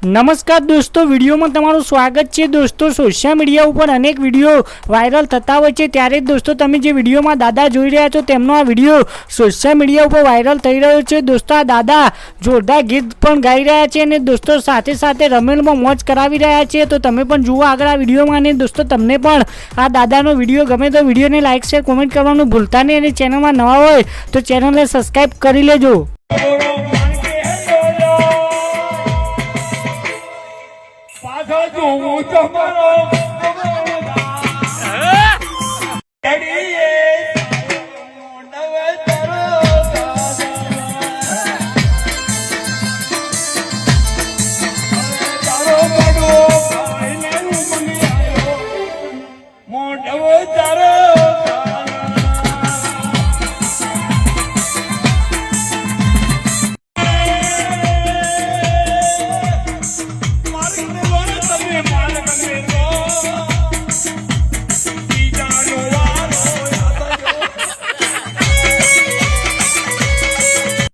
નમસ્કાર દોસ્તો, વિડીયોમાં તમારું સ્વાગત છે। દોસ્તો, સોશિયલ મીડિયા ઉપર અનેક વિડીયો વાયરલ થતા હોય છે, ત્યારે દોસ્તો તમે જે વિડીયોમાં દાદા જોઈ રહ્યા છો તેમનો આ વિડીયો સોશિયલ મીડિયા ઉપર વાયરલ થઈ રહ્યો છે। દોસ્તો, આ દાદા જોરદાર ગીત પણ ગાઈ રહ્યા છે અને દોસ્તો સાથે સાથે રમેલમાં મોજ કરાવી રહ્યા છે। તો તમે પણ જુઓ આગળ આ વિડીયોમાં અને દોસ્તો તમને પણ આ દાદાનો વિડીયો ગમે તો વિડીયોને લાઈક શેર કોમેન્ટ કરવાનું ભૂલતા નહીં અને ચેનલમાં નવા હોય તો ચેનલને સબસ્ક્રાઈબ કરી લેજો। પાછો જોઉં તમારો